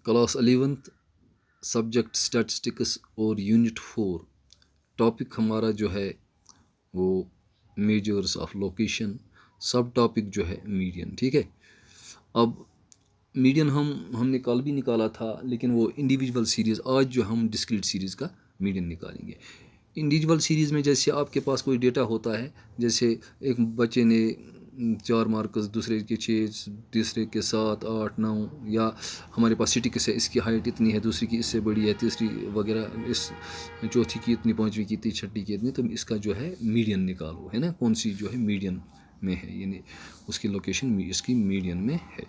Class 11th subject statistics और unit 4 topic हमारा जो है वो मेजर्स ऑफ लोकेशन, सब टॉपिक जो है मीडियन। ठीक है, अब मीडियन हमने कल भी निकाला था, लेकिन वो इंडिविजुअल सीरीज़, आज जो हम डिस्क्रीट सीरीज़ का मीडियन निकालेंगे। इंडिविजुअल सीरीज़ में जैसे आपके पास कोई डेटा होता है, जैसे एक बच्चे ने 4 मार्क्स, दूसरे के 6, तीसरे के 7, 8, 9, या हमारे पास स्टैटिस्टिक्स है, इसकी हाइट इतनी है, दूसरी की इससे बड़ी है, तीसरी वगैरह, इस चौथी की इतनी, पाँचवीं की इतनी, छठी की इतनी, तो इसका जो है मीडियन निकालो, है ना, कौन सी जो है मीडियन में है, यानी उसकी लोकेशन इसकी मीडियन में है।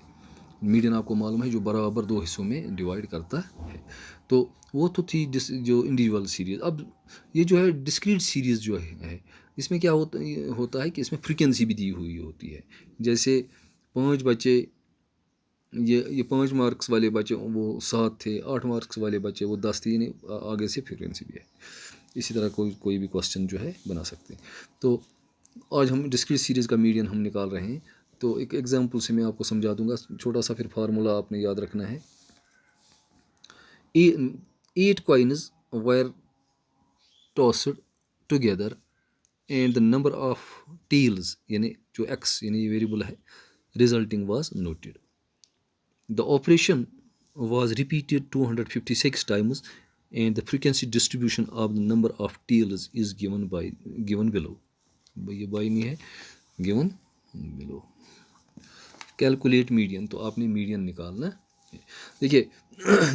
मीडियन आपको मालूम है जो बराबर 2 हिस्सों में डिवाइड करता है। तो वो तो थी जो इंडिविजुअल सीरीज़। अब ये जो है डिस्क्रीट सीरीज़ जो है इसमें क्या होता है कि इसमें फ्रीक्वेंसी भी दी हुई होती है। जैसे 5 बच्चे, ये 5 मार्क्स वाले बच्चे वो 7 थे, 8 मार्क्स वाले बच्चे वो 10 थे, यानी आगे से फ्रीक्वेंसी भी है। इसी तरह कोई भी क्वेश्चन जो है बना सकते हैं। तो आज हम डिस्क्रीट सीरीज़ का मीडियन हम निकाल रहे हैं। तो एक एग्जांपल से मैं आपको समझा दूंगा, छोटा सा, फिर फार्मूला आपने याद रखना है। 8 coins were tossed together and the number of tails, यानी जो x यानी ये वेरिएबल है, resulting was noted. The operation was repeated 256 times and the frequency distribution of the number of tails is given below. ये by नहीं है, given below. Calculate median, तो आपने मीडियन निकालना है। देखिए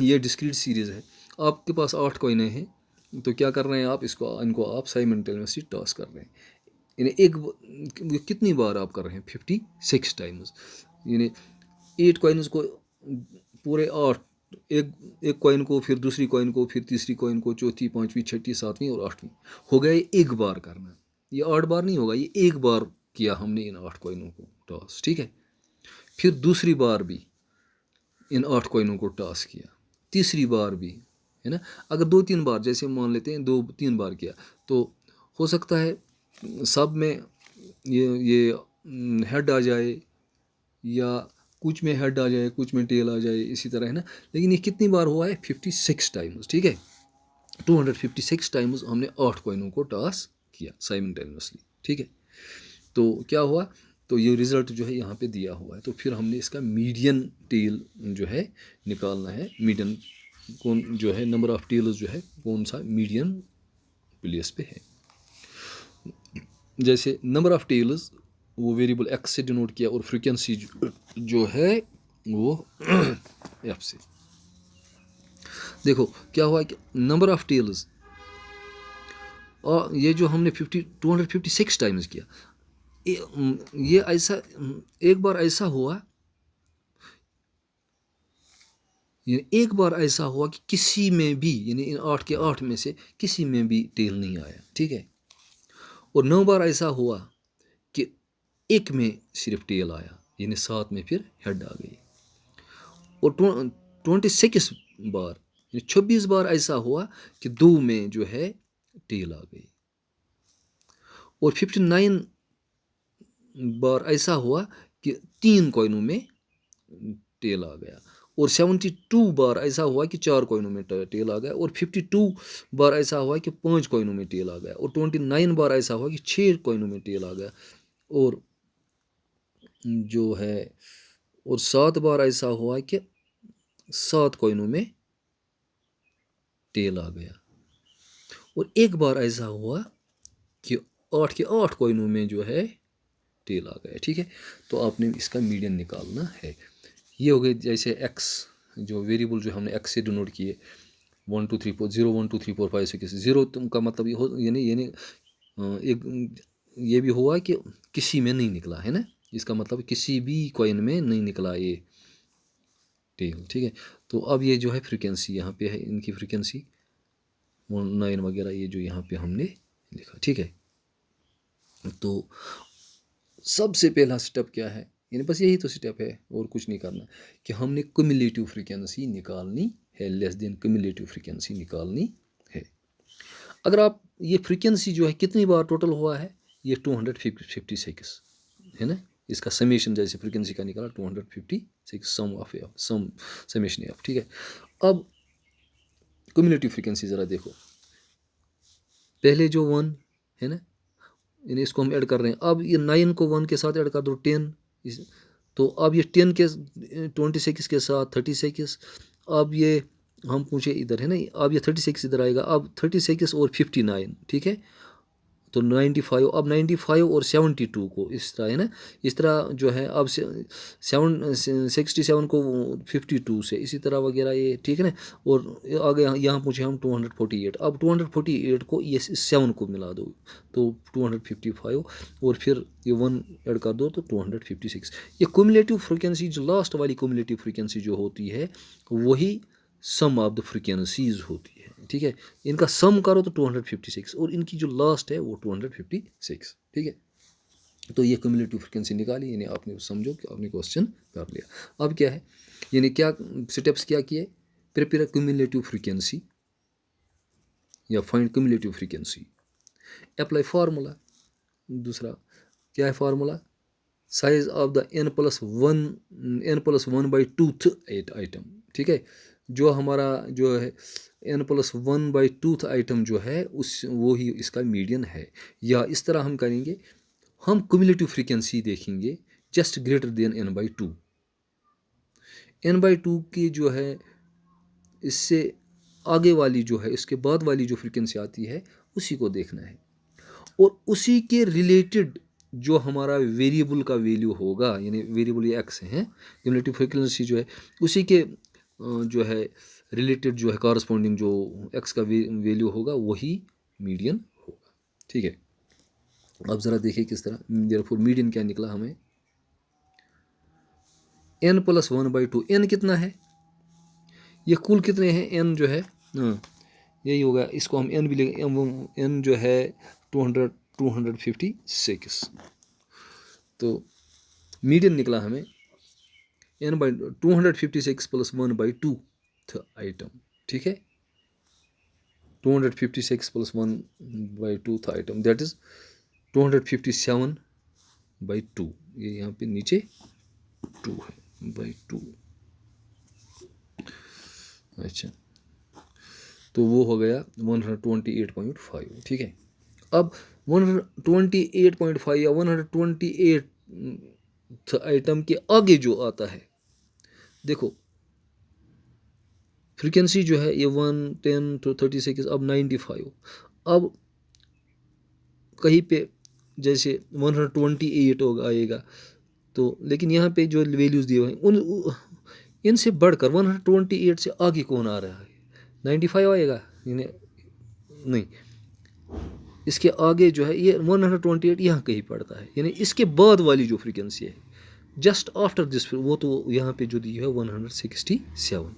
ये डिस्क्रीट सीरीज़ है, आपके पास 8 कॉइनें हैं, तो क्या कर रहे हैं आप, इनको आप साइमल्टेनियसली टॉस कर रहे हैं। यानी एक कितनी बार आप कर रहे हैं, 56 टाइम्स, यानी 8 कॉइन्स को पूरे 8, एक कॉइन को, फिर दूसरी कॉइन को, फिर तीसरी कॉइन को, चौथी, पाँचवीं, छठी, सातवीं और 8वीं, हो गया ये एक बार करना। ये 8 बार नहीं होगा, ये एक बार किया हमने इन 8 कॉइनों को टॉस। ठीक है, फिर दूसरी बार भी इन 8 कॉइनों को टॉस किया, तीसरी बार भी, है ना। अगर 2-3 बार, जैसे मान लेते हैं 2-3 बार किया, तो हो सकता है सब में ये हेड आ जाए, या कुछ में हेड आ जाए, कुछ में टेल आ जाए, इसी तरह, है ना। लेकिन ये कितनी बार हुआ है, 56 टाइम्स। ठीक है, 256 टाइम्स हमने 8 कॉइनों को टॉस किया साइमल्टेनियसली। ठीक है, तो क्या हुआ, तो ये रिज़ल्ट जो है यहाँ पे दिया हुआ है। तो फिर हमने इसका मीडियन टेल जो है निकालना है। मीडियन कौन जो है, नंबर ऑफ टेल्स जो है कौन सा मीडियन प्लेस पे है। जैसे नंबर ऑफ टेल्स वो वेरिएबल x से डिनोट किया, और फ्रीक्वेंसी जो है वो f से। देखो क्या हुआ कि नंबर ऑफ टेल्स, और ये जो हमने 256 टाइम्स किया, ये ऐसा, एक बार ऐसा हुआ, एक बार ऐसा हुआ कि किसी में भी, यानी इन 8 के 8 में से किसी में भी टेल नहीं आया। ठीक है, और 9 बार ऐसा हुआ कि एक में सिर्फ टेल आया, यानी 7 में फिर हेड आ गई। और 26 बार, यानी 26 बार ऐसा हुआ कि 2 में जो है टेल आ गई। और 59 बार ऐसा हुआ कि 3 कॉइनों में टेल आ गया। और 72 बार ऐसा हुआ कि 4 कॉइनों में टेल आ गया। और 52 बार ऐसा हुआ कि 5 कॉइनों में टेल आ गया। और 29 बार ऐसा हुआ कि 6 कॉइनों में टेल आ गया। और जो है, और 7 बार ऐसा हुआ कि 7 कॉइनों में टेल आ गया। और एक बार ऐसा हुआ कि 8 के 8 कॉइनों में जो है टेल आ गया। ठीक है, तो आपने इसका मीडियन निकालना है। ये हो गए जैसे x, जो वेरिएबल जो हमने x से डिनोट किए, 1 2 3 4 0 1 2 3 4 5 6 0, का मतलब ये हो, यानी एक ये भी हुआ कि किसी में नहीं निकला, है ना। इसका मतलब किसी भी कॉइन में नहीं निकला ये टेल। ठीक है, तो अब ये जो है फ्रीक्वेंसी यहाँ पे है, इनकी फ्रीक्वेंसी 9 वगैरह, ये जो यहाँ पे हमने लिखा। ठीक है, तो सबसे पहला स्टेप क्या है, यानी बस यही तो स्टेप है, और कुछ नहीं करना, कि हमने क्युमुलेटिव फ्रीक्वेंसी निकालनी है, लेस देन क्युमुलेटिव फ्रीक्वेंसी निकालनी है। अगर आप ये फ्रीक्वेंसी जो है कितनी बार टोटल हुआ है, ये 256 है ना, इसका समेशन जैसे फ्रीक्वेंसी का निकाला 256 sum of F, sum summation F, ठीक है। अब क्यूमुलेटिव फ्रीक्वेंसी ज़रा देखो, पहले जो 1 है ना, यानी इसको हम ऐड कर रहे हैं, अब ये 9 को 1 के साथ ऐड कर दो 10, तो अब ये 10 के 26 के साथ 36, अब ये हम पूछे इधर है ना, अब ये 36 इधर आएगा, अब 36 और 59, ठीक है, तो 95, अब 95 और 72 को इस तरह है ना, इस तरह जो है, अब 67 को 52 से, इसी तरह वगैरह ये, ठीक है ना। और आगे यहाँ पूछे हम 248, अब 248 को ये 7 को मिला दो तो 255, और फिर ये 1 ऐड कर दो तो 256। ये क्यूमुलेटिव फ्रीक्वेंसी, जो लास्ट वाली क्यूमुलेटिव फ्रीक्वेंसी जो होती है, वही सम ऑफ द फ्रीक्वेंसीज होती है, ठीक है। इनका सम करो तो 256, और इनकी जो लास्ट है वो 256, ठीक है। तो ये क्यूमुलेटिव फ्रीक्वेंसी निकाली, यानी आपने समझो कि आपने क्वेश्चन कर लिया। अब क्या है, यानी क्या स्टेप्स क्या किए, प्रिपेयर क्यूमुलेटिव फ्रीक्वेंसी या find cumulative frequency, apply formula, दूसरा क्या है formula, size of the n+1/2th item, ठीक है। जो हमारा जो है n+1/2th आइटम जो है उस वो ही इसका मीडियन है। या इस तरह हम करेंगे, हम क्यूमुलेटिव फ्रीक्वेंसी देखेंगे just greater than n/2, n/2 की जो है इससे आगे वाली जो है, इसके बाद वाली जो फ्रीक्वेंसी आती है उसी को देखना है, और उसी के रिलेटेड जो हमारा वेरिएबल का वैल्यू होगा, यानी वेरिएबल ये एक्स है, क्यूमुलेटिव फ्रीक्वेंसी जो है उसी के जो है रिलेटेड जो है कॉरस्पॉन्डिंग जो एक्स का वैल्यू होगा वही मीडियन होगा, ठीक है। अब ज़रा देखिए किस तरह, देयरफॉर मीडियन क्या निकला हमें, n+1/2, n कितना है, ये कुल कितने हैं, n जो है यही होगा, इसको हम n भी लेंगे, n जो है 256, तो मीडियन निकला हमें n/256 + 1/2 आइटम, ठीक है, 256 + 1/2 आइटम, दैट इज 257/2, ये यहाँ पे नीचे 2 है /2, अच्छा, तो वो हो गया 128.5, ठीक है। अब 128.5 या 128 आइटम के आगे जो आता है, देखो फ्रीक्वेंसी जो है ये 1, 10 to 36, अब 95, अब कहीं पे जैसे 128 होगा आएगा, तो लेकिन यहाँ पे जो वैल्यूज़ दिए हुए हैं उन इनसे बढ़कर 128 से आगे कौन आ रहा है, 95 आएगा, नहीं, इसके आगे जो है ये 128 यहाँ कहीं पड़ता है, यानी इसके बाद वाली जो फ्रीक्वेंसी है जस्ट आफ्टर दिस, वो तो यहाँ पे जो दी है 167,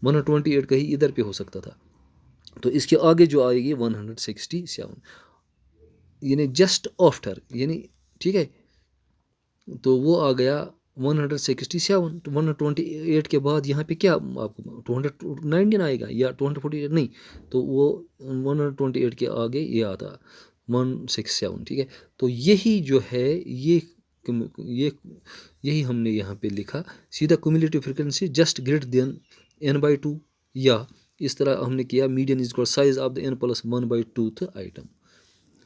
128 कहीं इधर पे हो सकता था, तो इसके आगे जो आएगी 167, यानी जस्ट आफ्टर, यानी ठीक है, तो वो आ गया 167, तो 128 के बाद यहाँ पे क्या आपको 219 आएगा या 248, नहीं, तो वो 128 के आगे ये आता 167, ठीक है। तो यही जो है ये यही हमने यहाँ पे लिखा सीधा cumulative frequency just greater than n/2, या इस तरह हमने किया median is equal size of the n+1/2 item,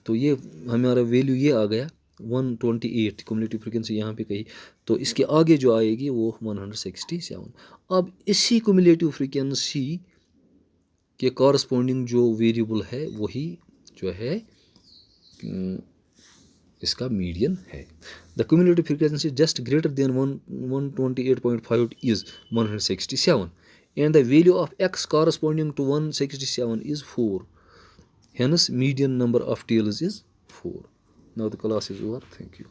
तो ये हमारा वैल्यू ये आ गया 128 क्यूमुलेटिव फ्रीक्वेंसी यहाँ पे कही, तो इसके आगे जो आएगी वो 167। अब इसी क्यूमुलेटिव फ्रीक्वेंसी के कॉरस्पॉन्डिंग जो वेरिएबल है वही जो है इसका मीडियन है। The cumulative frequency just greater than 128.5 is 167 and the value of x corresponding to 167 is 4. Hence median number of tails is 4. Now the class is over. Thank you.